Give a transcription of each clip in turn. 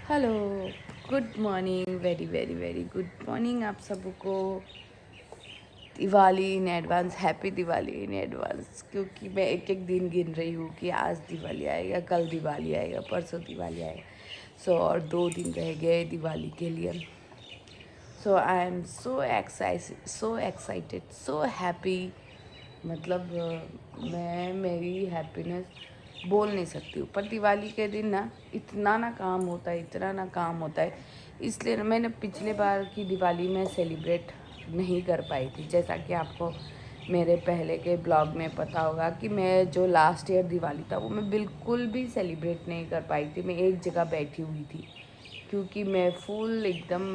Hello, good morning, very very very good morning आप सबको। Diwali in advance, happy Diwali in advance. क्योंकि मैं एक एक दिन गिन रही हूँ कि आज दिवाली आएगा, कल दिवाली आएगा, परसों दिवाली आएगा। और 2 दिन रह गए दिवाली के लिए। So I am so excited, so happy. मतलब मैं मेरी हैप्पीनेस बोल नहीं सकती हूँ। पर दिवाली के दिन ना इतना ना काम होता है, इतना ना काम होता है। इसलिए ना मैंने पिछले बार की दिवाली में सेलिब्रेट नहीं कर पाई थी। जैसा कि आपको मेरे पहले के ब्लॉग में पता होगा कि मैं जो लास्ट ईयर दिवाली था वो मैं बिल्कुल भी सेलिब्रेट नहीं कर पाई थी। मैं एक जगह बैठी हुई थी क्योंकि मैं फुल एकदम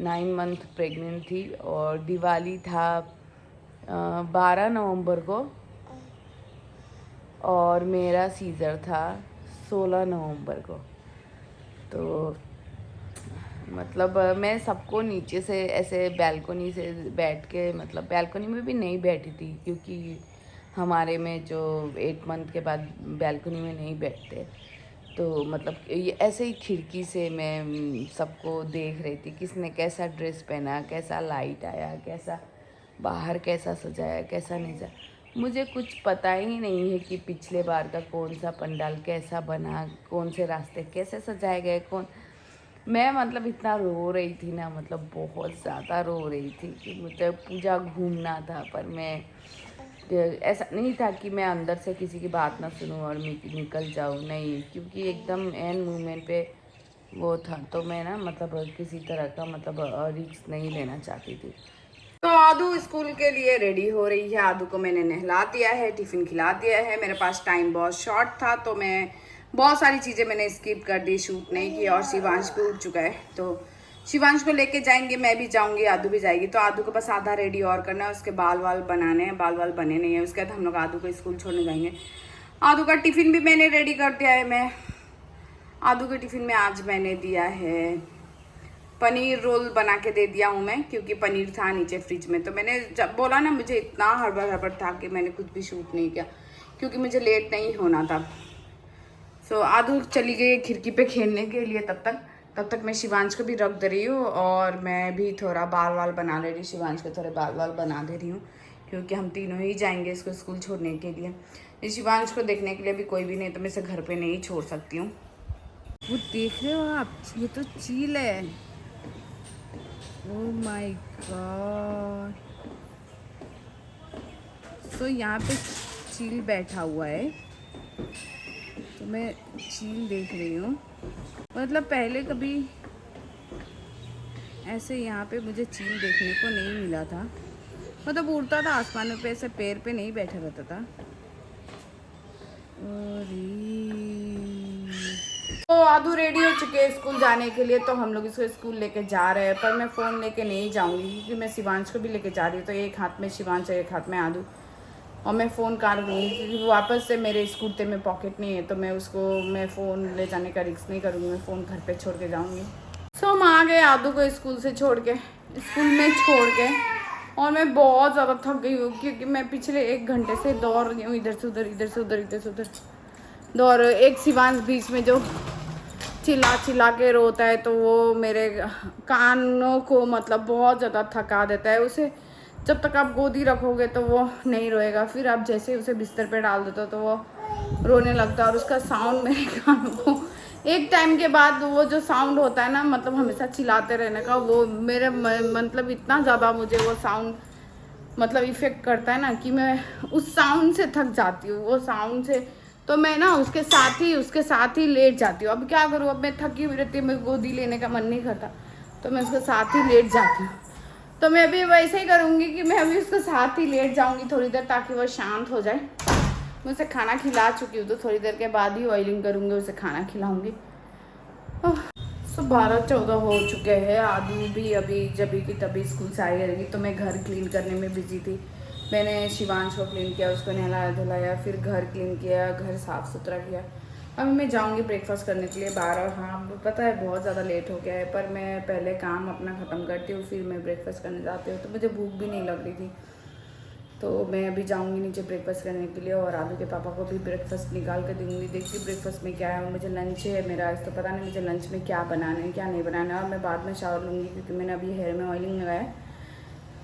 9 मंथ प्रेग्नेंट थी। और दिवाली था 12 नवंबर को और मेरा सीज़र था 16 नवंबर को। तो मतलब मैं सबको नीचे से ऐसे बैल्कोनी से बैठ के, मतलब बैल्कोनी में भी नहीं बैठी थी क्योंकि हमारे में जो 8 मंथ के बाद बैल्कोनी में नहीं बैठते। तो मतलब ये ऐसे ही खिड़की से मैं सबको देख रही थी, किसने कैसा ड्रेस पहना, कैसा लाइट आया, कैसा बाहर कैसा सजाया, कैसा नहीं सजा। मुझे कुछ पता ही नहीं है कि पिछले बार का कौन सा पंडाल कैसा बना, कौन से रास्ते कैसे सजाए गए, कौन। मैं मतलब इतना रो रही थी ना, मतलब बहुत ज़्यादा रो रही थी कि मुझे पूजा घूमना था। पर मैं ऐसा नहीं था कि मैं अंदर से किसी की बात ना सुनूं और निकल जाऊं, नहीं, क्योंकि एकदम एन मोमेंट पे वो था। तो मैं ना मतलब किसी तरह का मतलब रिस्क नहीं लेना चाहती थी। तो आदू स्कूल के लिए रेडी हो रही है। आदू को मैंने नहला दिया है, टिफ़िन खिला दिया है। मेरे पास टाइम बहुत शॉर्ट था तो मैं बहुत सारी चीज़ें मैंने स्किप कर दी, शूट नहीं की। और शिवांश भी उठ चुका है तो शिवांश को लेके जाएंगे, मैं भी जाऊंगी, आदू भी जाएगी। तो आदू को बस आधा रेडी और करना है, उसके बाल वाल बनाने हैं। बाल वाल बने नहीं है, उसके बाद हम लोग आदू को स्कूल छोड़ने जाएंगे। आदू का टिफ़िन भी मैंने रेडी कर दिया है। मैं आदू के टिफ़िन में आज मैंने दिया है पनीर रोल बना के दे दिया हूँ मैं, क्योंकि पनीर था नीचे फ्रिज में। तो मैंने जब बोला ना, मुझे इतना हड़बड़ था कि मैंने कुछ भी शूट नहीं किया क्योंकि मुझे लेट नहीं होना था। सो आदू चली गई खिड़की पे खेलने के लिए। तब तक मैं शिवांश को भी रख दे रही हूँ और मैं भी थोड़ा बाल वाल बना ले रही हूँ। शिवांश के थोड़े बाल वाल बना दे रही हूँ क्योंकि हम तीनों ही जाएंगे इसको स्कूल छोड़ने के लिए। शिवांश को देखने के लिए भी कोई भी नहीं, तो मैं इसे घर पे नहीं छोड़ सकती हूँ। वो देख रहे हो आप, ये तो चील है। Oh my God. तो यहाँ पे चील बैठा हुआ है, तो मैं चील देख रही हूँ। मतलब पहले कभी ऐसे यहाँ पे मुझे चील देखने को नहीं मिला था। मतलब उड़ता था आसमान पे, ऐसे पैर पे नहीं बैठा रहता था। तो आदू रेडी हो चुके हैं स्कूल जाने के लिए, तो हम लोग इसको स्कूल लेके जा रहे हैं। पर मैं फ़ोन लेके नहीं जाऊंगी क्योंकि मैं शिवांश को भी लेके जा रही हूँ। तो एक हाथ में शिवांश है, एक हाथ में आदू। और मैं फ़ोन कार दूँगी क्योंकि वो वापस से मेरे स्कूटर में पॉकेट नहीं है, तो मैं फ़ोन ले जाने का रिस्क नहीं करूँगी। मैं फ़ोन घर पे छोड़ के जाऊँगी। सो हम आ गए आदू को स्कूल से छोड़ के, स्कूल में छोड़ के। और मैं बहुत ज़्यादा थक गई हूँ क्योंकि मैं पिछले 1 घंटे से दौड़ रही हूँ, इधर से उधर, इधर से उधर, इधर से उधर दौड़। एक शिवांश बीच में जो चिल्ला चिल्ला के रोता है, तो वो मेरे कानों को मतलब बहुत ज़्यादा थका देता है। उसे जब तक आप गोदी रखोगे तो वो नहीं रोएगा, फिर आप जैसे ही उसे बिस्तर पे डाल देते हो तो वो रोने लगता है। और उसका साउंड मेरे कानों को एक टाइम के बाद, वो जो साउंड होता है ना, मतलब हमेशा चिल्लाते रहने का, वो मेरे मतलब इतना ज़्यादा मुझे वो साउंड मतलब इफ़ेक्ट करता है ना कि मैं उस साउंड से थक जाती हूँ, वो साउंड से। तो मैं ना उसके साथ ही लेट जाती हूँ। अब क्या करूँ, अब मैं थकी हुई रहती हूँ, मैं गोदी लेने का मन नहीं करता, तो मैं उसके साथ ही लेट जाती हूँ। तो मैं भी वैसे ही करूँगी कि मैं अभी उसके साथ ही लेट जाऊँगी थोड़ी देर, ताकि वो शांत हो जाए। मैं उसे खाना खिला चुकी हूँ, तो थोड़ी देर के बाद ही ऑयलिंग करूँगी, उसे खाना खिलाऊँगी। 12:14 हो चुके हैं। आदू भी अभी जभी की तभी स्कूल से आई रहेगी। तो मैं घर क्लीन करने में बिजी थी। मैंने शिवांश को क्लीन किया, उसको नहलाया धुलाया, फिर घर क्लीन किया, घर साफ़ सुथरा किया। अभी मैं जाऊंगी ब्रेकफास्ट करने के लिए 12। हाँ पता है बहुत ज़्यादा लेट हो गया है, पर मैं पहले काम अपना ख़त्म करती हूँ, फिर मैं ब्रेकफास्ट करने जाती हूँ। तो मुझे भूख भी नहीं लग रही थी, तो मैं अभी जाऊंगी नीचे ब्रेकफास्ट करने के लिए और आलू के पापा को भी ब्रेकफास्ट निकाल कर दूँगी। देखती ब्रेकफास्ट में क्या है। मुझे लंच है मेरा, तो पता नहीं मुझे लंच में क्या बनाना है क्या नहीं बनाना है। और मैं बाद में शावर लूँगी क्योंकि मैंने अभी हेयर में ऑयलिंग लगाया है,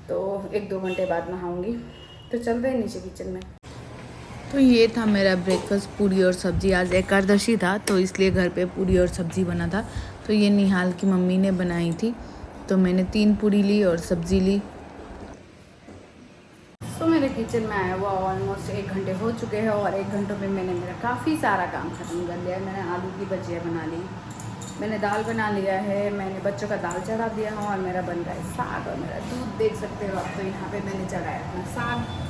तो 1-2 घंटे बाद नहाऊँगी। तो चलते हैं नीचे किचन में। तो ये था मेरा ब्रेकफास्ट, पूरी और सब्ज़ी। आज एकादशी था तो इसलिए घर पे पूरी और सब्ज़ी बना था। तो ये निहाल की मम्मी ने बनाई थी, तो मैंने 3 पूरी ली और सब्ज़ी ली। तो मेरे किचन में आया हुआ ऑलमोस्ट 1 घंटे हो चुके हैं और 1 घंटों में मैंने मेरा काफ़ी सारा काम ख़त्म कर लिया। मैंने आलू की भजिया बना ली, मैंने दाल बना लिया है, मैंने बच्चों का दाल चढ़ा दिया है और मेरा बन रहा है साग और मेरा दूध देख सकते हो आप। तो यहाँ पे मैंने चढ़ाया अपना साग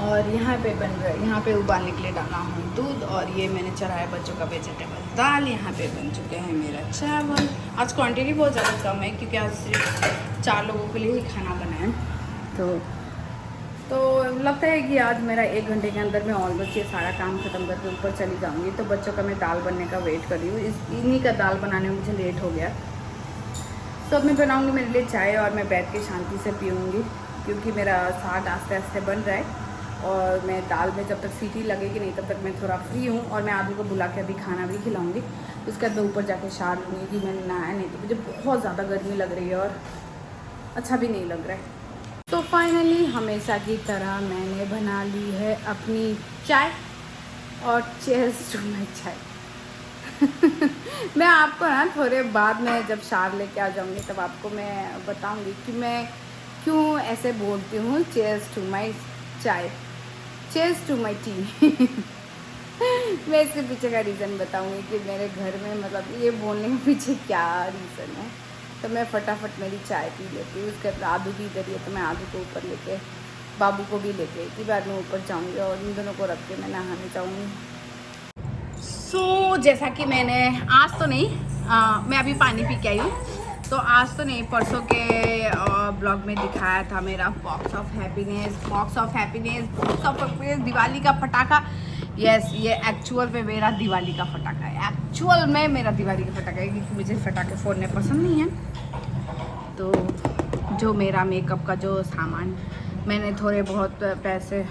और यहाँ पे बन रहा है, यहाँ पे उबालने के लिए डाला हूँ दूध और ये मैंने चढ़ाया बच्चों का वेजिटेबल दाल। यहाँ पे बन चुके हैं मेरा चावल। आज क्वांटिटी बहुत ज़्यादा कम है क्योंकि आज सिर्फ 4 लोगों के लिए ही खाना बनाया। तो लगता है कि आज मेरा 1 घंटे के अंदर मैं ऑलमोस्ट ये सारा काम ख़त्म करके ऊपर चली जाऊँगी। तो बच्चों का मैं दाल बनने का वेट कर रही हूँ। इन्हीं का दाल बनाने में मुझे लेट हो गया, तो अब मैं बनाऊँगी मेरे लिए चाय और मैं बैठ के शांति से पीऊँगी क्योंकि मेरा साग आस्ते आस्ते बन रहा है। और मैं दाल में जब तक सीटी लगेगी नहीं तब तक मैं थोड़ा फ्री हूँ और मैं आदमी को बुला के अभी खाना भी खिलाऊँगी। उसके बाद मैं ऊपर जाके शार लूँगी कि मैंने नहाया नहीं, तो मुझे बहुत ज़्यादा गर्मी लग रही है और अच्छा भी नहीं लग रहा है। तो फाइनली हमेशा की तरह मैंने बना ली है अपनी चाय और चीयर्स टू माय चाय। मैं आपको ना थोड़े बाद में जब शार लेके आ जाऊँगी तब आपको मैं बताऊँगी कि मैं क्यों ऐसे बोलती हूँ चीयर्स टू माय चाय, चीयर्स टू माय टी। मैं इसके पीछे का रीज़न बताऊँगी कि मेरे घर में मतलब ये बोलने के पीछे क्या रीज़न है। तो मैं फटाफट मेरी चाय पी लेती हूँ। उसके बाद आदू भी इधर ही है तो मैं आदू को ऊपर लेके बाबू को भी लेके एक ही बार में ऊपर जाऊँगी और इन दोनों को रख के मैं नहाने जाऊँगी। सो जैसा कि मैंने आज तो नहीं मैं अभी पानी पी के आई हूँ, तो आज तो नहीं परसों के ब्लॉग में दिखाया था मेरा बॉक्स ऑफ हैप्पीनेस दिवाली का पटाखा। यस ये एक्चुअल में मेरा दिवाली का पटाखा है, एक्चुअल में मेरा दिवाली का पटाखा है क्योंकि मुझे पटाखे फोड़ने पसंद नहीं है। तो जो मेरा मेकअप का जो सामान मैंने थोड़े बहुत पैसे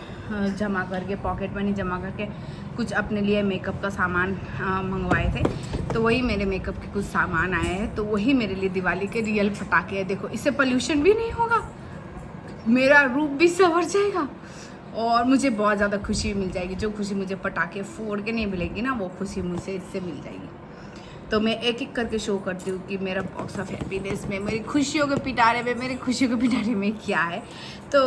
जमा करके पॉकेट मनी जमा करके कुछ अपने लिए मेकअप का सामान मंगवाए थे, तो वही मेरे मेकअप के कुछ सामान आए हैं। तो वही मेरे लिए दिवाली के रियल पटाखे हैं। देखो इससे पोल्यूशन भी नहीं होगा, मेरा रूप भी संवर जाएगा और मुझे बहुत ज़्यादा खुशी मिल जाएगी। जो खुशी मुझे पटाखे फोड़ के नहीं मिलेगी ना, वो खुशी मुझे इससे मिल जाएगी। तो मैं एक एक करके शो करती हूँ कि मेरा बॉक्स ऑफ हैप्पीनेस में मेरी खुशियों के पिटारे में क्या है। तो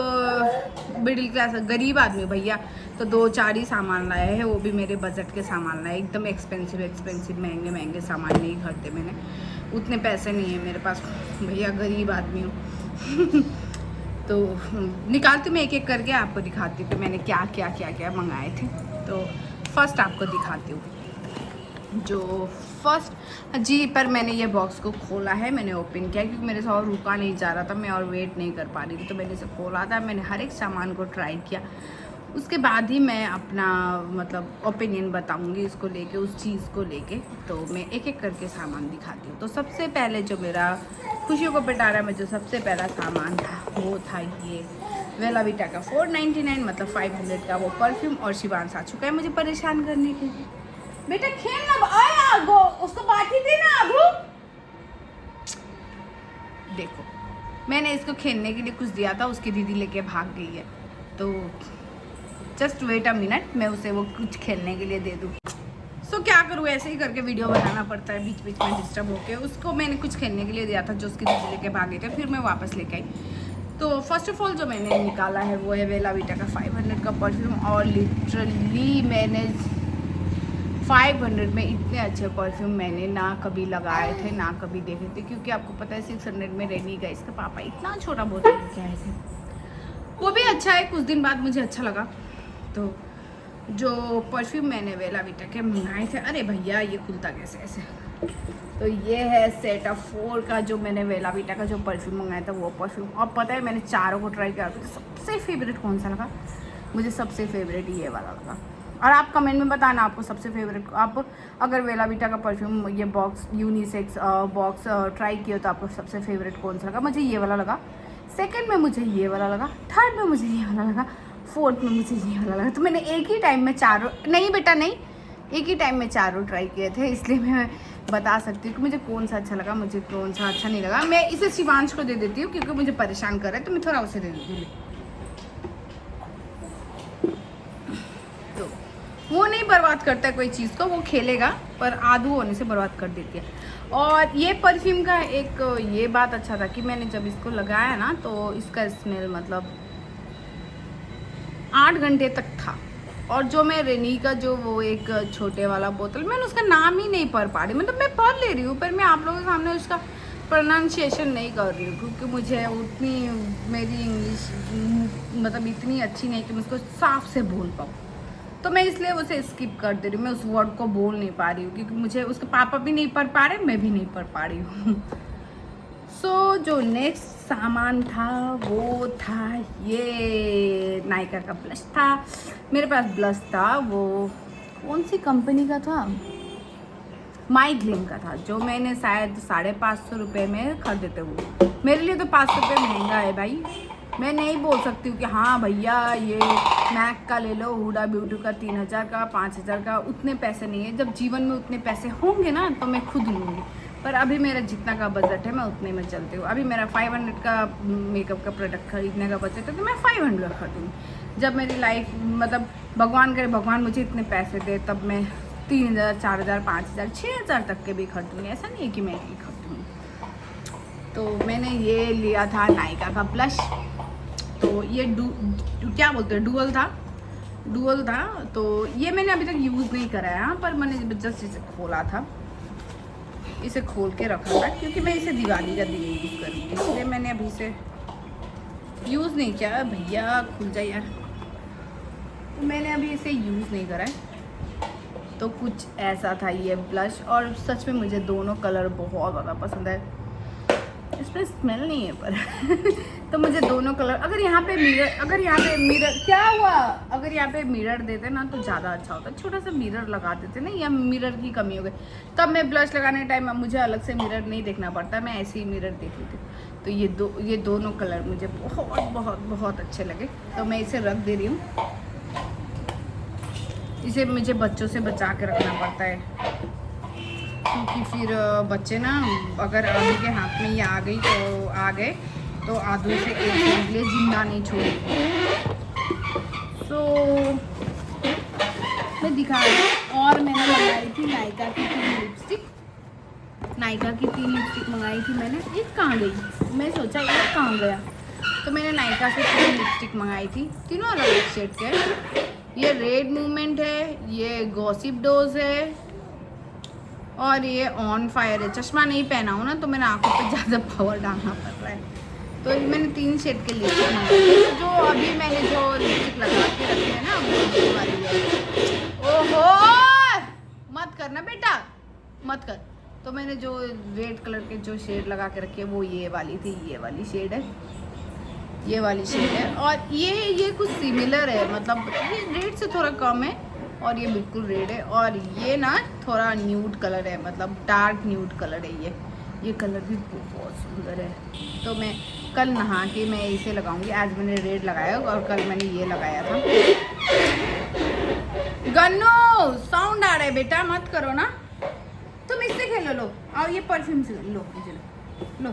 मिडिल क्लास गरीब आदमी भैया तो 2-4 ही सामान लाए हैं, वो भी मेरे बजट के सामान लाए। एकदम एक्सपेंसिव महंगे सामान नहीं खरीदे मैंने, उतने पैसे नहीं है मेरे पास भैया, गरीब आदमी हूँ। तो निकालती हूँ मैं एक एक करके आपको दिखाती हूँ कि मैंने क्या मंगाए थे। तो फर्स्ट आपको दिखाती हूँ जो फर्स्ट जी पर मैंने ये बॉक्स को खोला है, मैंने ओपन किया क्योंकि मेरे से और रुका नहीं जा रहा था, मैं और वेट नहीं कर पा रही थी। तो मैंने इसे खोला था, मैंने हर एक सामान को ट्राई किया, उसके बाद ही मैं अपना मतलब ओपिनियन बताऊंगी इसको लेके, उस चीज़ को लेके। तो मैं एक एक करके सामान दिखाती हूँ। तो सबसे पहले जो मेरा खुशियों को पिटारा में जो सबसे पहला सामान था वो था ये वेला वीटा का 499 मतलब 500 का वो परफ्यूम। और शिवांश आ चुका है मुझे परेशान करने के लिए। बेटा खेलना आया उसको बाटी देना अबू। देखो मैंने इसको खेलने के लिए कुछ दिया था, उसकी दीदी लेके भाग गई है। तो जस्ट वेट अ मिनट, मैं उसे वो कुछ खेलने के लिए दे दूँ। सो क्या करूँ, ऐसे ही करके वीडियो बनाना पड़ता है, बीच बीच में डिस्टर्ब होके। उसको मैंने कुछ खेलने के लिए दिया था जो उसकी दीदी लेके भागे थे, फिर मैं वापस लेके आई। तो फर्स्ट ऑफ ऑल जो मैंने निकाला है वो है वेला वीटा का 500 का परफ्यूम। और लिटरली मैंने 500 में इतने अच्छे परफ्यूम मैंने ना कभी लगाए थे ना कभी देखे थे, क्योंकि आपको पता है 600 में रेनी का इसका पापा इतना छोटा बोतल लेके आए थे। वो भी अच्छा है, कुछ दिन बाद मुझे अच्छा लगा। तो जो परफ्यूम मैंने वेला वीटा के मंगाए थे, अरे भैया ये खुलता कैसे ऐसे। तो ये है सेट ऑफ 4 का जो मैंने वेला वीटा का जो परफ्यूम मंगाया था वो परफ्यूम। और पता है मैंने चारों को ट्राई किया, तो सबसे फेवरेट कौन सा लगा, मुझे सबसे फेवरेट ये वाला लगा। और आप कमेंट में बताना आपको सबसे फेवरेट, आप अगर वेला वीटा का परफ्यूम ये बॉक्स यूनिसेक्स बॉक्स ट्राई किया तो आपको सबसे फेवरेट कौन सा लगा। मुझे ये वाला लगा सेकंड में मुझे ये वाला लगा, थर्ड में मुझे ये वाला लगा, फोर्थ में मुझे ये वाला लगा। तो मैंने एक ही टाइम में चारों, नहीं बेटा नहीं, एक ही टाइम में चारों ट्राई किए थे, इसलिए मैं बता सकती हूँ कि मुझे कौन सा अच्छा लगा, मुझे कौन सा अच्छा नहीं लगा। मैं इसे शिवांश को दे देती हूँ क्योंकि मुझे परेशान कर रहा है, तो मैं थोड़ा उसे दे देती हूँ। तो वो नहीं बर्बाद करता है कोई चीज़ को, वो खेलेगा, पर आधू होने से बर्बाद कर देती है। और ये परफ्यूम का एक ये बात अच्छा था कि मैंने जब इसको लगाया ना तो इसका स्मेल मतलब 8 घंटे तक था। और जो मैं रेनी का जो वो एक छोटे वाला बोतल, मैंने उसका नाम ही नहीं पढ़ पा रही, मतलब मैं पढ़ ले रही हूँ पर मैं आप लोगों के सामने उसका प्रोनाउंसिएशन नहीं कर रही हूँ क्योंकि मुझे उतनी मेरी इंग्लिश मतलब इतनी अच्छी नहीं कि मैं उसको साफ से बोल पाऊँ, तो मैं इसलिए उसे स्किप कर दे रही हूँ। मैं उस वर्ड को बोल नहीं पा रही हूँ क्योंकि मुझे उसके पापा भी नहीं पढ़ पा रहे, मैं भी नहीं पढ़ पा रही हूँ। सो जो नेक्स्ट सामान था वो था ये नायका का ब्लश था। मेरे पास ब्लश था, वो कौन सी कंपनी का था, माइग्लिन का था, जो मैंने शायद 550 रुपये में खरीदे थे। वो मेरे लिए तो 500 रुपये महंगा है भाई। मैं नहीं बोल सकती हूँ कि हाँ भैया ये मैक का ले लो, हुडा ब्यूटी का 3000 का 5000 का, उतने पैसे नहीं है। जब जीवन में उतने पैसे होंगे ना तो मैं खुद लूँगी, पर अभी मेरा जितना का बजट है मैं उतने में चलती हूँ। अभी मेरा 500 का मेकअप का प्रोडक्ट खरीदने का बजट है तो मैं 500 खरीदूँगी। जब मेरी लाइफ मतलब भगवान करे भगवान मुझे इतने पैसे दे तब मैं 3000 4000 5000 6000 तक के भी खरीदूँगी, ऐसा नहीं है कि मैं नहीं खरीदूँगी। तो मैंने ये लिया था नायका का ब्लश। तो ये क्या बोलते हैं, डुअल था। तो ये मैंने अभी तक यूज़ नहीं कराया, पर मैंने जस्ट इसे खोला था, इसे खोल के रखा था क्योंकि मैं इसे दिवाली का दिन यूज़ करूँगी, इसलिए मैंने अभी इसे यूज़ नहीं किया। भैया खुल जाए यार। तो मैंने अभी इसे यूज़ नहीं करा है। तो कुछ ऐसा था ये ब्लश, और सच में मुझे दोनों कलर बहुत ज़्यादा पसंद है। इसमें स्मेल नहीं है पर तो मुझे दोनों कलर, अगर यहाँ पे मिरर क्या हुआ, अगर यहाँ पे मिरर देते ना तो ज़्यादा अच्छा होता। छोटा सा मिरर लगा देते ना, या मिरर की कमी हो गई, तब मैं ब्लश लगाने टाइम मुझे अलग से मिरर नहीं देखना पड़ता, मैं ऐसे ही मिरर देख लेती हूँ। तो ये दोनों कलर मुझे बहुत बहुत बहुत अच्छे लगे, तो मैं इसे रख दे रही हूँ। इसे मुझे बच्चों से बचा के रखना पड़ता है क्योंकि फिर बच्चे ना अगर आदू के हाथ में ये आ गए तो आदू से एक दिन के लिए जिंदा नहीं छोड़ेंगे। तो मैं दिखा रही हूँ। और मैंने मंगाई थी नायका की 3 लिपस्टिक, मंगाई थी मैंने। एक कहाँ गई, मैं सोचा एक कहाँ गया, तो मैंने नायका से 3 लिपस्टिक मंगाई थी, तीनों अलग अलग शेड के। ये रेड मूवमेंट है, ये गॉसिप डोज है, और ये ऑन फायर है। चश्मा नहीं पहना हूँ ना तो मेरे आंखों पे ज़्यादा पावर डालना पड़ रहा है। तो मैंने 3 शेड के लिपस्टिक मंगाई। जो अभी मैंने जो लिपस्टिक लगा के रखी है ना वो ये वाली है। ओहो मत करना बेटा, मत कर। तो मैंने जो रेड कलर के जो शेड लगा के रखी है वो ये वाली थी, ये वाली शेड है, ये वाली शेड है। और ये कुछ सिमिलर है, मतलब ये रेड से थोड़ा कम है और ये बिल्कुल रेड है। और ये ना थोड़ा न्यूड कलर है, मतलब डार्क न्यूड कलर है ये कलर भी बहुत सुंदर है। तो मैं कल नहा के मैं इसे लगाऊंगी। आज मैंने रेड लगाया और कल मैंने ये लगाया था। गन्नू साउंड आ रहा है बेटा, मत करो ना, तुम इससे खेलो। लो और ये परफ्यूम से लो लो।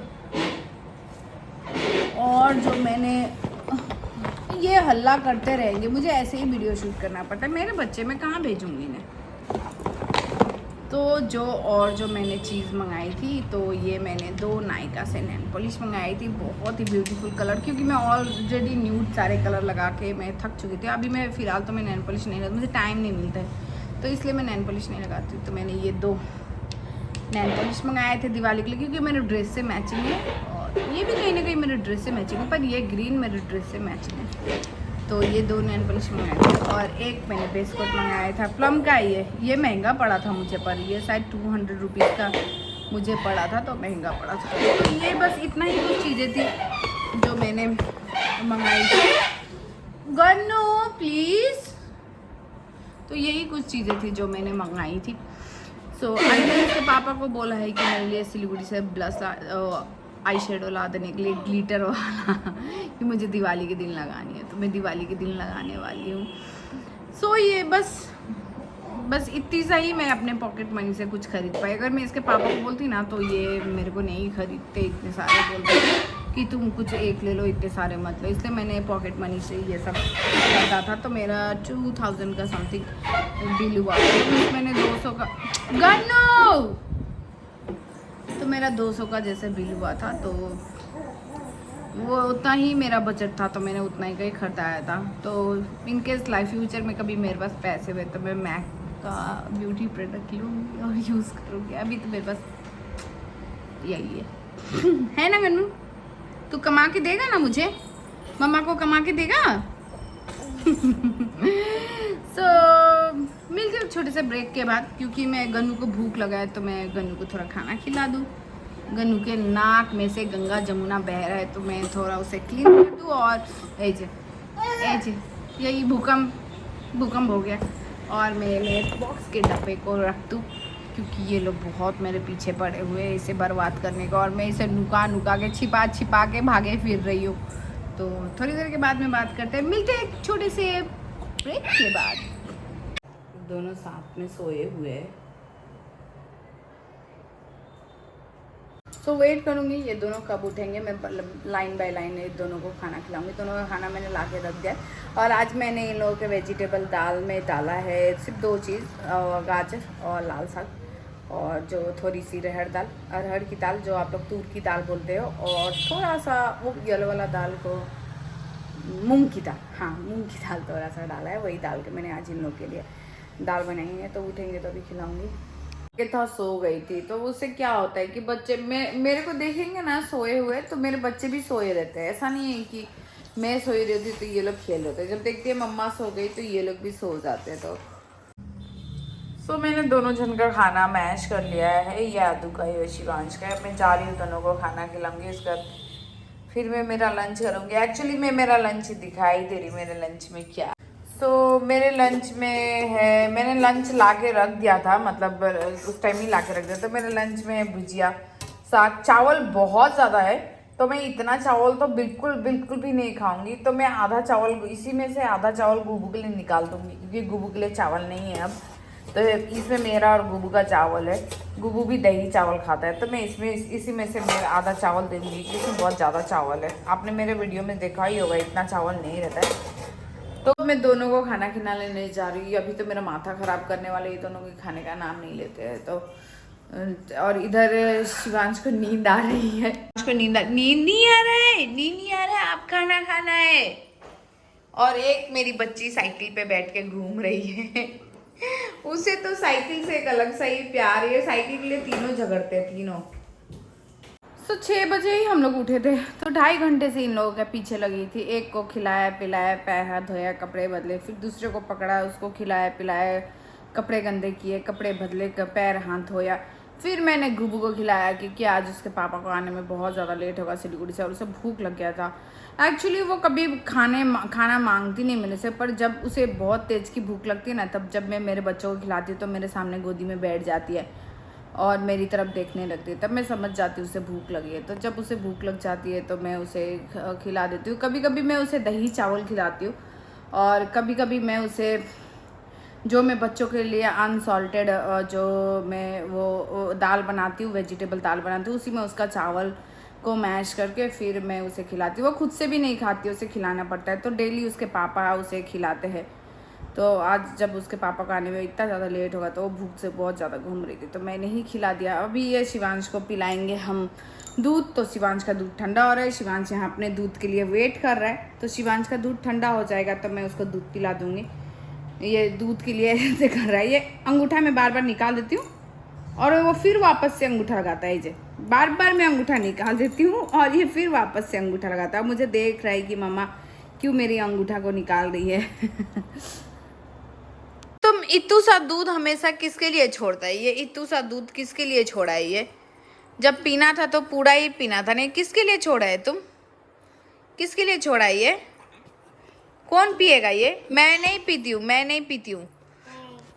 और जो मैंने ये हल्ला करते रहेंगे, मुझे ऐसे ही वीडियो शूट करना पड़ता है, मेरे बच्चे मैं कहाँ भेजूंगी इन्हें। तो जो मैंने चीज़ मंगाई थी, तो ये मैंने 2 नायका से नेल पॉलिश मंगाई थी, बहुत ही ब्यूटीफुल कलर, क्योंकि मैं ऑलरेडी न्यूड सारे कलर लगा के मैं थक चुकी थी। अभी मैं फ़िलहाल तो मैं नेल पॉलिश नहीं लगाती, मुझे टाइम नहीं मिलता है, तो इसलिए मैं नेल पॉलिश नहीं लगाती। तो मैंने ये 2 नेल पॉलिश मंगाए थे दिवाली के लिए, क्योंकि मेरे ड्रेस से मैचिंग है, और ये भी कहीं ना कहीं मेरे ड्रेस से मैचिंग है, पर ये ग्रीन मेरे ड्रेस से मैचिंग है। तो ये 2 नेल पॉलिश मंगाए थे, और एक मैंने बेस कोट मंगाया था प्लम का। ये महंगा पड़ा था मुझे, पर ये शायद 200 रुपीज़ का मुझे पड़ा था, तो महंगा पड़ा था। तो ये बस इतना ही कुछ चीज़ें थी जो मैंने मंगाई थी। गन्नू प्लीज़। तो यही कुछ चीज़ें थी जो मैंने मंगाई थी। सो मैंने उसके पापा को बोला है कि मेरे लिए सिलीगुड़ी से ब्लश आई शेडो ला देने के लिए ग्लिटर वाला कि मुझे दिवाली के दिन लगानी है, तो मैं दिवाली के दिन लगाने वाली हूँ। सो ये बस इतनी सा ही मैं अपने पॉकेट मनी से कुछ खरीद पाई। अगर मैं इसके पापा को बोलती ना तो ये मेरे को नहीं खरीदते, इतने सारे बोलते कि तुम कुछ एक ले लो, इतने सारे मत लो। इसलिए मैंने पॉकेट मनी से ये सब खरीदा था। तो मेरा 2000 का समथिंग बिल हुआ, तो मैंने 200 का गन्नू, तो मेरा 200 का जैसे बिल हुआ था, तो वो उतना ही मेरा बजट था, तो मैंने उतना ही का ही खरीदाया था। तो इन केस लाइफ फ्यूचर में कभी मेरे पास पैसे हुए तो मैं मैक का ब्यूटी प्रोडक्ट लूँगी और यूज़ करूँगी। अभी तो मेरे पास यही है है ना गन्नू? तू कमा के देगा ना मुझे, मम्मा को कमा के देगा। सो मिलते हैं छोटे से ब्रेक के बाद, क्योंकि मैं गन्नू को भूख लगा है, तो मैं गन्नू को थोड़ा खाना खिला दूँ। गन्नू के नाक में से गंगा जमुना बह रहा है, तो मैं थोड़ा उसे क्लीन कर दूँ। और एज यही भूकंप हो गया। और मेरे बॉक्स के डब्बे को रख दूँ, क्योंकि ये लोग बहुत मेरे पीछे पड़े हुए हैं इसे बर्बाद करने का, और मैं इसे नुका के छिपा के भागे फिर रही हूँ। तो थोड़ी देर के बाद में बात करते हैं, मिलते हैं एक छोटे से ब्रेक के बाद। दोनों साथ में सोए हुए हैं, तो वेट करूँगी ये दोनों कब उठेंगे। मैं लाइन बाय लाइन ये दोनों को खाना खिलाऊंगी। दोनों का खाना मैंने ला के रख दिया। और आज मैंने इन लोगों के वेजिटेबल दाल में डाला है सिर्फ 2 चीज़, गाजर और लाल साग, और जो थोड़ी सी अरहर की दाल जो आप लोग तूर की दाल बोलते हो, और थोड़ा सा वो येलो वाला दाल को मूंग की दाल, हाँ मूंग की दाल थोड़ा सा डाला है, वही दाल के मैंने आज इन लोग के लिए दाल बनाई है। तो उठेंगे तो अभी खिलाऊंगी। था सो गई थी, तो उससे क्या होता है कि बच्चे मेरे को देखेंगे ना सोए हुए, तो मेरे बच्चे भी सोए रहते हैं। ऐसा नहीं है कि मैं सोई रहती तो ये लोग खेल रहे थे। जब देखते हैं मम्मा सो गई तो ये लोग भी सो जाते हैं। तो मैंने दोनों जन का खाना मैश कर लिया है, ये आदू का ये शिवांश का है। मैं जा रही हूँ दोनों को खाना खिलाऊंगी, उसका फिर मैं मेरा लंच करूँगी। एक्चुअली मैं मेरा लंच दिखाई दे रही, मेरे लंच में क्या। तो मेरे लंच में है, मैंने लंच ला के रख दिया था, मतलब उस टाइम ही ला के रख दिया। तो मेरे लंच में है भुजिया, साग, चावल बहुत ज़्यादा है, तो मैं इतना चावल तो बिल्कुल भी नहीं खाऊंगी। तो मैं आधा चावल, इसी में से आधा चावल गुबू के लिए निकाल दूंगी, क्योंकि गुबू के लिए चावल नहीं है अब। तो इसमें मेरा और गुबू का चावल है। गुबू भी दही चावल खाता है, तो मैं इसी में से मैं आधा चावल दे दूँगी, क्योंकि बहुत ज़्यादा चावल है। आपने मेरे वीडियो में देखा ही होगा, इतना चावल नहीं रहता है। तो मैं दोनों को खाना खिलाने जा रही हूँ। अभी तो मेरा माथा ख़राब करने वाले ये दोनों के खाने का नाम नहीं लेते हैं। तो और इधर शिवांश को नींद आ रही है, नींद नहीं आ रहा है, आप खाना खाना है। और एक मेरी बच्ची साइकिल पे बैठ के घूम रही है। उसे तो साइकिल से एक अलग सा ही प्यार है, साइकिल के लिए तीनों झगड़ते हैं तीनों। तो 6 बजे ही हम लोग उठे थे, तो 2.5 घंटे से इन लोगों के पीछे लगी थी। एक को खिलाया पिलाया, पैर हाथ धोया, कपड़े बदले, फिर दूसरे को पकड़ा, उसको खिलाया पिलाया, कपड़े गंदे किए, कपड़े बदले, पैर हाथ धोया। फिर मैंने गुबू को खिलाया, क्योंकि आज उसके पापा को आने में बहुत ज़्यादा लेट होगा सिलीगुड़ी से, और उसे भूख लग गया था। एक्चुअली वो कभी खाना मांगती नहीं मेरे से, पर जब उसे बहुत तेज़ की भूख लगती है ना, तब जब मैं मेरे बच्चों को खिलाती हूँ तो मेरे सामने गोदी में बैठ जाती है और मेरी तरफ देखने लगती है। तब मैं समझ जाती हूँ उसे भूख लगी है। तो जब उसे भूख लग जाती है तो मैं उसे खिला देती हूँ। कभी कभी मैं उसे दही चावल खिलाती हूँ, और कभी कभी मैं उसे जो मैं बच्चों के लिए अनसॉल्टेड जो मैं वो दाल बनाती हूँ, वेजिटेबल दाल बनाती हूँ, उसी में उसका चावल को मैश करके फिर मैं उसे खिलाती हूँ। वो खुद से भी नहीं खाती, उसे खिलाना पड़ता है। तो डेली उसके पापा उसे खिलाते हैं। तो आज जब उसके पापा को आने में इतना ज़्यादा लेट होगा, तो वो भूख से बहुत ज़्यादा घूम रही थी, तो मैंने ही खिला दिया। अभी ये शिवांश को पिलाएंगे हम दूध। तो शिवांश का दूध ठंडा हो रहा है, शिवांश यहाँ अपने दूध के लिए वेट कर रहा है। तो शिवांश का दूध ठंडा हो जाएगा तो मैं उसको दूध पिला दूँगी। ये दूध के लिए ऐसे कर रहा है, ये अंगूठा में बार बार निकाल देती हूँ और वो फिर वापस से अंगूठा लगाता है। ये बार बार मैं अंगूठा निकाल देती हूँ और ये फिर वापस से अंगूठा लगाता है। मुझे देख रहा है कि मम्मा क्यों मेरी अंगूठा को निकाल रही है। तुम इतू सा दूध हमेशा किसके लिए छोड़ता है? ये इतू सा दूध किसके लिए छोड़ा है? ये जब पीना था तो पूरा ही पीना था, नहीं किसके लिए छोड़ा है? तुम किसके लिए छोड़ा है? ये कौन पिएगा? ये मैं नहीं पीती हूँ, मैं नहीं पीती हूँ,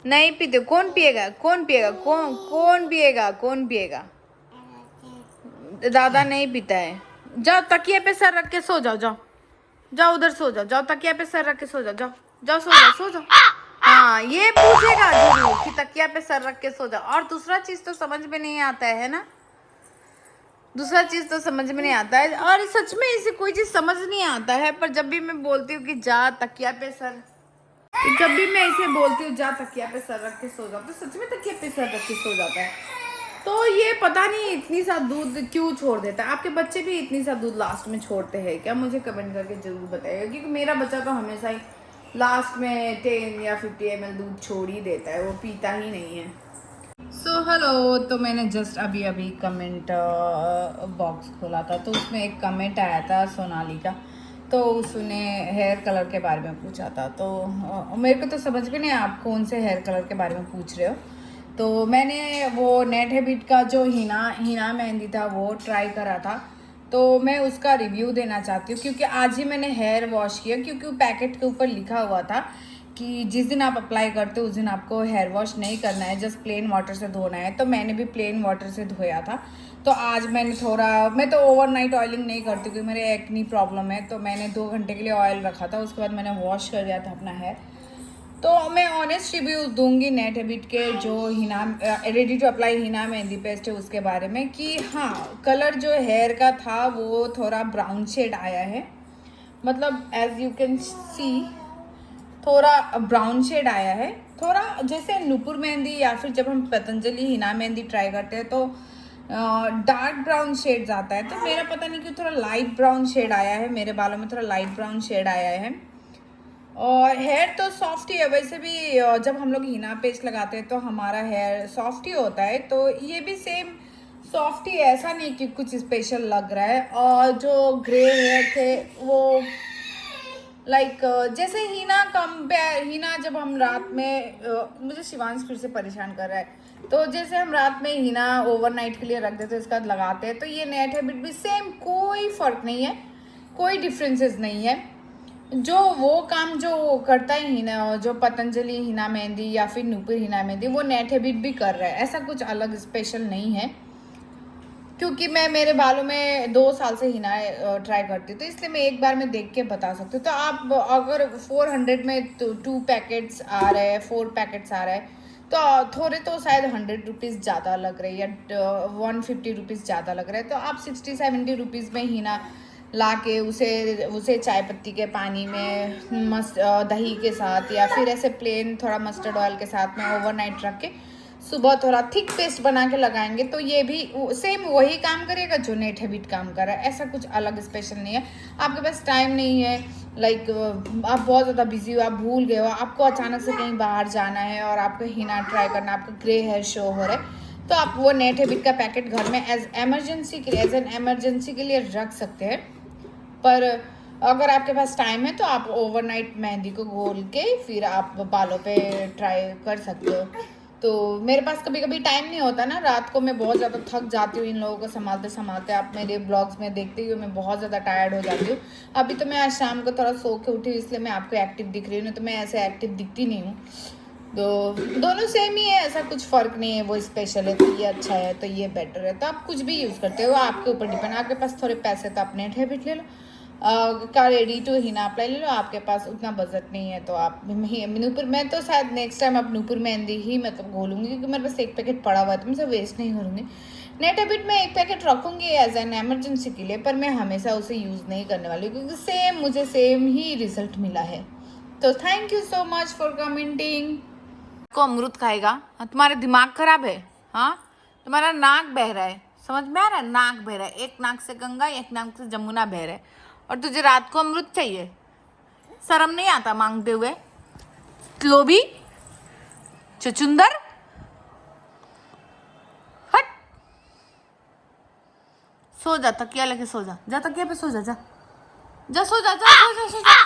नहीं पीते। कौन पिएगा? कौन पिएगा? कौन पिएगा? कौन पिएगा? दादा नहीं पीता है। जाओ तकिए पे सर रख के सो जाओ, जाओ जाओ उधर सो जाओ, जाओ तकिया पे सर रख के सो जाओ, जाओ जाओ सो जाओ, सो जाओ। हाँ ये पूछेगा जरूर कि तकिया पे सर रख के सो जाओ। और दूसरा चीज तो समझ में नहीं आता है ना, दूसरा चीज तो समझ में नहीं आता है। और सच में इसे कोई चीज समझ नहीं आता है, पर जब भी मैं बोलती हूँ कि जा तकिया पे सर, जब भी मैं इसे बोलती हूँ जा तकिया पे सर रख के सो जाओ, तो सच में तकिया पे सर रख के सो जाता है। तो ये पता नहीं इतनी सा दूध क्यों छोड़ देता है। आपके बच्चे भी इतनी सा दूध लास्ट में छोड़ते हैं क्या? मुझे कमेंट करके जरूर बताइएगा, क्योंकि मेरा बच्चा तो हमेशा ही लास्ट में 10 या 50 ml दूध छोड़ ही देता है, वो पीता ही नहीं है। सो हेलो, तो मैंने जस्ट अभी अभी कमेंट बॉक्स खोला था, तो उसमें एक कमेंट आया था सोनाली का। तो उसने हेयर कलर के बारे में पूछा था। तो मेरे को तो समझ में नहीं आप कौन से हेयर कलर के बारे में पूछ रहे हो। तो मैंने वो नेट हैबिट का जो हिना मेहंदी था वो ट्राई करा था, तो मैं उसका रिव्यू देना चाहती हूँ, क्योंकि आज ही मैंने हेयर वॉश किया। क्योंकि पैकेट के ऊपर लिखा हुआ था कि जिस दिन आप अप्लाई करते हो उस दिन आपको हेयर वॉश नहीं करना है, जस्ट प्लेन वाटर से धोना है। तो मैंने भी प्लेन वाटर से धोया था। तो आज मैंने मैं तो ओवरनाइट ऑयलिंग नहीं करती क्योंकि मेरे एक्नी प्रॉब्लम है। तो मैंने 2 घंटे के लिए ऑयल रखा था, उसके बाद मैंने वॉश कर दिया था अपना हेयर। तो मैं ऑनेस्ट रिव्यू दूंगी नेट हैबिट के जो ready to apply henna mehndi paste है उसके बारे में, कि हाँ कलर जो हेयर का था वो थोड़ा ब्राउन शेड आया है। मतलब एज यू कैन सी थोड़ा ब्राउन शेड आया है, थोड़ा जैसे नूपुर मेहंदी या फिर जब हम पतंजलि हिना मेहंदी ट्राई करते हैं तो डार्क ब्राउन शेड्स आता है। तो मेरा पता नहीं क्यों थोड़ा लाइट ब्राउन शेड आया है, मेरे बालों में थोड़ा लाइट ब्राउन शेड आया है। और हेयर तो सॉफ्ट ही है वैसे भी, जब हम लोग हिना पेस्ट लगाते हैं तो हमारा हेयर सॉफ्ट ही होता है। तो ये भी सेम सॉफ्ट ही है, ऐसा नहीं कि कुछ स्पेशल लग रहा है। और जो ग्रे हेयर थे वो लाइक जैसे हिना जब हम रात में मुझे शिवांश फिर से परेशान कर रहा है। तो जैसे हम रात में हिना ओवरनाइट के लिए रख देते हैं, उसके बाद लगाते हैं, तो ये नेट हैबिट भी सेम, कोई फर्क नहीं है, कोई डिफरेंसेस नहीं है। जो वो काम जो करता है हिना, जो पतंजलि हिना मेहंदी या फिर नूपुर हिना मेहंदी, वो नेट हैबिट भी कर रहा है। ऐसा कुछ अलग स्पेशल नहीं है, क्योंकि मैं मेरे बालों में 2 साल से हिना ट्राई करती हूँ, तो इसलिए मैं एक बार में देख के बता सकती हूँ। तो आप अगर 400 में 2 पैकेट्स आ रहे हैं, 4 पैकेट्स आ रहे हैं, तो थोड़े तो शायद 100 रुपीज़ ज़्यादा लग रही है या 150 रुपीज़ ज़्यादा लग रहा है। तो आप 60-70 रुपीज़ में हिना ला के उसे चाय पत्ती के पानी में दही के साथ या फिर ऐसे प्लेन थोड़ा मस्टर्ड ऑयल के साथ में ओवरनाइट रख के सुबह थोड़ा थिक पेस्ट बना के लगाएंगे, तो ये भी सेम वही काम करेगा जो नेट हैबिट काम कर रहा है। ऐसा कुछ अलग स्पेशल नहीं है। आपके पास टाइम नहीं है, लाइक आप बहुत ज़्यादा बिजी हो, आप भूल गए हो, आपको अचानक से कहीं बाहर जाना है और आपको हिना ट्राई करना, आपका ग्रे हेयर शो हो रहा है, तो आप वो नेट हैबिट का पैकेट घर में एज एन एमरजेंसी के लिए रख सकते हैं। पर अगर आपके पास टाइम है तो आप ओवरनाइट मेहंदी को घोल के फिर आप बालों पे ट्राई कर सकते हो। तो मेरे पास कभी कभी टाइम नहीं होता ना, रात को मैं बहुत ज़्यादा थक जाती हूँ इन लोगों को संभालते संभालते। आप मेरे ब्लॉग्स में देखते ही मैं बहुत ज़्यादा टायर्ड हो जाती हूँ। अभी तो मैं आज शाम को थोड़ा सो के उठी हूँ, इसलिए मैं आपको एक्टिव दिख रही हूँ, नहीं तो मैं ऐसे एक्टिव दिखती नहीं हूँ। तो दोनों सेम ही है, ऐसा कुछ फ़र्क नहीं है। वो स्पेशल है तो ये अच्छा है, तो ये बेटर है, तो आप कुछ भी यूज़ करते हो, आपके ऊपर डिपेंड। आपके पास थोड़े पैसे तो आप नेट हैबिट ले लो, का रेडी टू हिना अप्लाई ले लो। आपके पास उतना बजट नहीं है तो आप नूपुर, मैं तो शायद नेक्स्ट टाइम आप नूपुर मेहंदी ही मतलब घोलूँगी, क्योंकि मेरे पास एक पैकेट पड़ा हुआ है तो मैं उसे वेस्ट नहीं करूँगी। नेट हैबिट में एक पैकेट रखूँगी एज एन एमरजेंसी के लिए, पर मैं हमेशा उसे यूज़ नहीं करने वाली, क्योंकि मुझे सेम ही रिजल्ट मिला है। तो thank you so much for commenting. को अमृत खाएगा? तुम्हारा दिमाग खराब है? हाँ, तुम्हारा नाक बह रहा है, समझ में आ रहा है? नाक बह रहा है, एक नाक से गंगा एक नाक से जमुना बह रहा है, और तुझे रात को अमृत चाहिए? शर्म नहीं आता मांगते हुए? लोभी, चुचुंदर, हट, सो जा, तकिया लेके सो जा, जा तकिया पे सो जा, जा जा सो जा, जा सो जा, सो जा।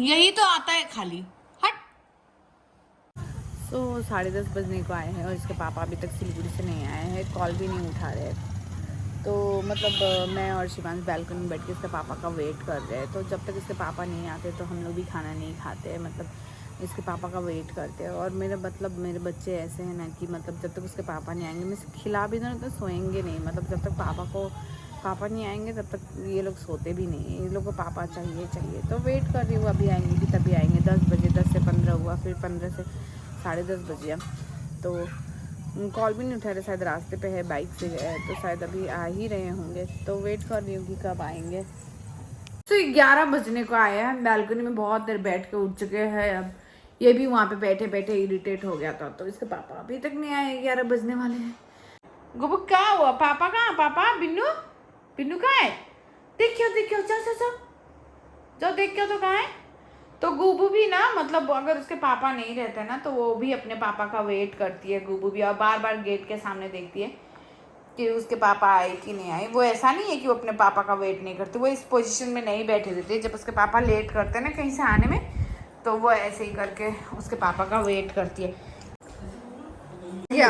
यही तो आता है खाली, हट। तो 10:30 बजने को आए हैं और इसके पापा अभी तक सिलीगुड़ी से नहीं आए हैं, कॉल भी नहीं उठा रहे। तो मतलब मैं और शिवांश बैल्कनी में बैठ के इसके पापा का वेट कर रहे हैं। तो जब तक इसके पापा नहीं आते तो हम लोग भी खाना नहीं खाते हैं। मतलब इसके पापा का वेट करते हैं। और मेरे बच्चे ऐसे हैं ना कि मतलब जब तक उसके पापा नहीं आएंगे, मैं खिला भी दूँ तो सोएंगे नहीं। मतलब जब तक पापा नहीं आएंगे तब तक ये लोग सोते भी नहीं। ये लोग को पापा चाहिए। तो वेट कर रही हूँ, अभी आएंगे कि तभी आएंगे। 10 बजे, 10 से 15 हुआ, फिर 15 से 10:30 बजे। तो कॉल भी नहीं उठा रहे, शायद रास्ते पे है, बाइक से गए, तो शायद अभी आ ही रहे होंगे। तो वेट कर रही हूँ कि कब आएंगे। तो 11 बजने को आए हैं, बैल्कनी में बहुत देर बैठ के उठ चुके हैं। अब ये भी वहाँ पे बैठे बैठे इरिटेट हो गया था, तो इसके पापा अभी तक नहीं आए, 11 बजने वाले हैं। गुब्बू क्या हुआ? पापा कहाँ? पापा बिन्नू कहाँ है? देखियो जाओ देखियो तो कहाँ है। तो गुबू भी ना, मतलब अगर उसके पापा नहीं रहते ना तो वो भी अपने पापा का वेट करती है, गुबू भी, और बार बार गेट के सामने देखती है कि उसके पापा आए कि नहीं आए। वो ऐसा नहीं है कि वो अपने पापा का वेट नहीं करती, वो इस पोजीशन में नहीं बैठी रहती है। जब उसके पापा लेट करते हैं ना कहीं से आने में, तो वो ऐसे ही करके उसके पापा का वेट करती है। क्या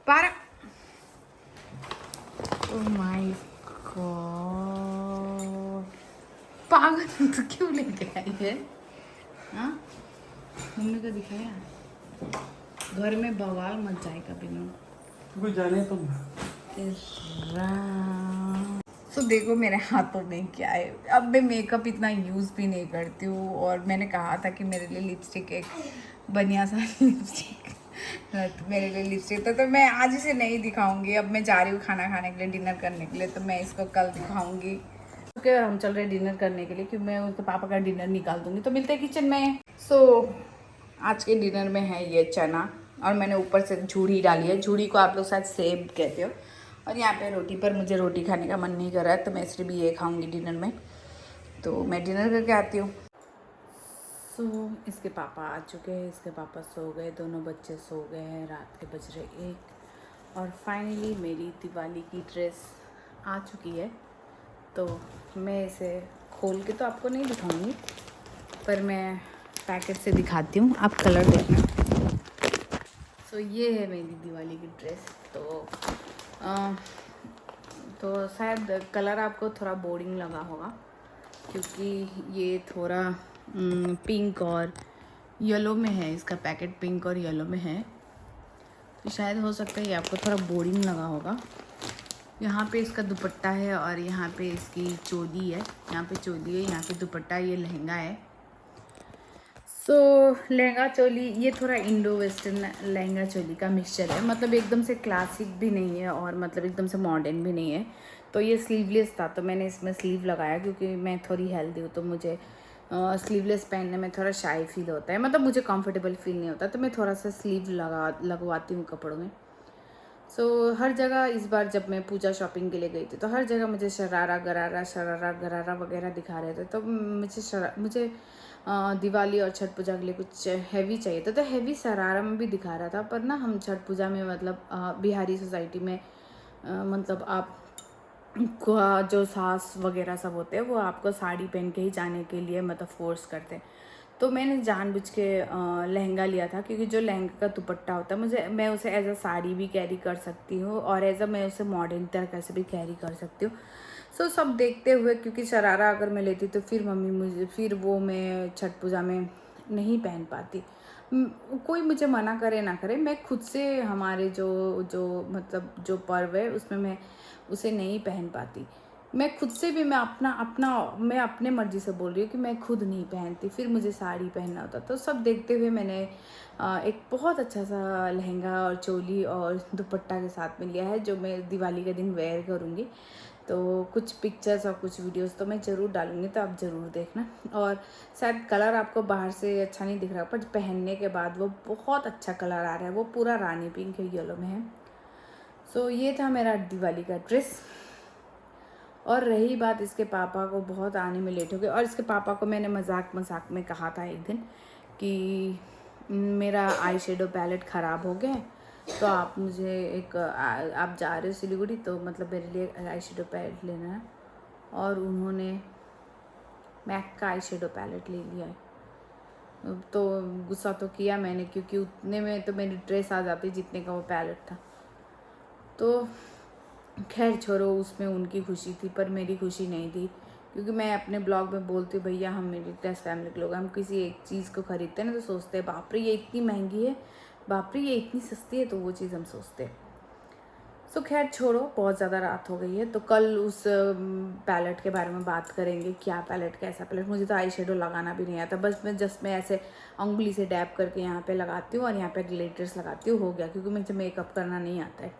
पारा? ओह माय गॉड, पागल तो क्यों लेके आई है? हाँ, मम्मी को दिखाया, घर में बवाल मच जाएगा बिनु। कोई जाने तो तो देखो मेरे हाथों में क्या है। अब मैं मेकअप इतना यूज़ भी नहीं करती हूँ, और मैंने कहा था कि मेरे लिए लिपस्टिक, एक बढ़िया सा लिपस्टिक मेरे लिए लिपस्टिक तो मैं आज इसे नहीं दिखाऊंगी। अब मैं जा रही हूँ खाना खाने के लिए, डिनर करने के लिए, तो मैं इसको कल दिखाऊंगी। ओके, हम चल रहे हैं डिनर करने के लिए, क्योंकि मैं उसके पापा का डिनर निकाल दूंगी। तो मिलते हैं किचन में। आज के डिनर में है ये चना, और मैंने ऊपर से झूड़ी डाली है। झूड़ी को आप लोग शायद सेब कहते हो। और यहाँ पे रोटी, पर मुझे रोटी खाने का मन नहीं कर रहा है, तो मैं सिर्फ ये खाऊंगी डिनर में। तो मैं डिनर करके आती हूँ। इसके पापा आ चुके हैं, इसके पापा सो गए, दोनों बच्चे सो गए हैं, रात के बज रहे 1। और फाइनली मेरी दिवाली की ड्रेस आ चुकी है। तो मैं इसे खोल के तो आपको नहीं दिखाऊंगी, पर मैं पैकेट से दिखाती हूँ, आप कलर देखना। ये है मेरी दिवाली की ड्रेस। तो शायद कलर आपको थोड़ा बोरिंग लगा होगा, क्योंकि ये थोड़ा पिंक और येलो में है। इसका पैकेट पिंक और येलो में है, तो शायद हो सकता है ये आपको थोड़ा बोरिंग लगा होगा। यहाँ पे इसका दुपट्टा है, और यहाँ पे इसकी चोली है। यहाँ पे चोली है, यहाँ पे दुपट्टा, ये लहंगा है। लहंगा चोली, ये थोड़ा इंडो वेस्टर्न लहंगा चोली का मिक्सचर है। मतलब एकदम से क्लासिक भी नहीं है, और मतलब एकदम से मॉडर्न भी नहीं है। तो ये स्लीवलेस था, तो मैंने इसमें स्लीव लगाया, क्योंकि मैं थोड़ी हेल्दी हूँ, तो मुझे स्लीवलेस पहनने में थोड़ा शाई फील होता है। मतलब मुझे कंफर्टेबल फील नहीं होता, तो मैं थोड़ा सा स्लीव लगवाती हूँ कपड़ों में। हर जगह इस बार जब मैं पूजा शॉपिंग के लिए गई थी, तो हर जगह मुझे शरारा गरारा वगैरह दिखा रहे थे। तो मुझे दिवाली और छठ पूजा के लिए कुछ हैवी चाहिए था, तो हैवी शरारा में भी दिखा रहा था। पर ना हम छठ पूजा में, मतलब बिहारी सोसाइटी में, मतलब आप को जो सास वगैरह सब होते हैं, वो आपको साड़ी पहन के ही जाने के लिए मतलब फोर्स करते हैं। तो मैंने जानबूझ के लहंगा लिया था, क्योंकि जो लहंगा का दुपट्टा होता है, मैं उसे एज अ साड़ी भी कैरी कर सकती हूँ, और एज अ मैं उसे मॉडर्न तरीके से भी कैरी कर सकती हूँ। सब देखते हुए, क्योंकि शरारा अगर मैं लेती तो फिर वो मैं छठ पूजा में नहीं पहन पाती। कोई मुझे मना करे ना करे, मैं खुद से हमारे जो मतलब जो पर्व है उसमें मैं उसे नहीं पहन पाती। मैं खुद से भी, मैं अपने मर्ज़ी से बोल रही हूँ कि मैं खुद नहीं पहनती, फिर मुझे साड़ी पहनना होता। तो सब देखते हुए मैंने एक बहुत अच्छा सा लहंगा और चोली और दुपट्टा के साथ में लिया है, जो मैं दिवाली के दिन वेयर करूँगी। तो कुछ पिक्चर्स और कुछ वीडियोस तो मैं ज़रूर डालूँगी, तो आप ज़रूर देखना। और शायद कलर आपको बाहर से अच्छा नहीं दिख रहा, पर पहनने के बाद वो बहुत अच्छा कलर आ रहा है। वो पूरा रानी पिंक है, येलो में है। ये था मेरा दिवाली का ड्रेस। और रही बात, इसके पापा को बहुत आने में लेट हो गया। और इसके पापा को मैंने मजाक में कहा था एक दिन कि मेरा आई शेडो पैलेट ख़राब हो गया है, तो आप मुझे आप जा रहे हो सिलीगुड़ी, तो मतलब मेरे लिए आई शेडो पैलेट लेना है। और उन्होंने मैक का आई शेडो पैलेट ले लिया है। तो गुस्सा तो किया मैंने, क्योंकि उतने में तो मेरी ड्रेस आ जाती जितने का वो पैलेट था। तो खैर छोड़ो, उसमें उनकी खुशी थी, पर मेरी खुशी नहीं थी, क्योंकि मैं अपने ब्लॉग में बोलती हूँ भैया हम मिडिल क्लास फैमिली के लोग हैं, हम किसी एक चीज़ को ख़रीदते हैं ना तो सोचते हैं बाप रे ये इतनी महंगी है, बाप रे ये इतनी सस्ती है, तो वो चीज़ हम सोचते हैं। सो खैर छोड़ो, बहुत ज़्यादा रात हो गई है। तो कल उस पैलेट के बारे में बात करेंगे, क्या पैलेट, कैसा पैलेट। मुझे तो आई शेडो लगाना भी नहीं आता, बस मैं ऐसे उंगली से डैब करके यहाँ पे लगाती हूँ और यहाँ पे ग्लिटर्स लगाती हूँ, हो गया, क्योंकि मुझे मेकअप करना नहीं आता है।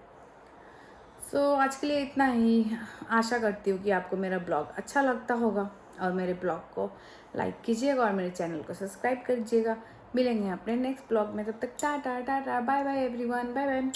सो आज के लिए इतना ही। आशा करती हूँ कि आपको मेरा ब्लॉग अच्छा लगता होगा और मेरे ब्लॉग को लाइक कीजिएगा और मेरे चैनल को सब्सक्राइब कीजिएगा। मिलेंगे अपने नेक्स्ट ब्लॉग में, तब तक tata tata, bye bye everyone, bye bye.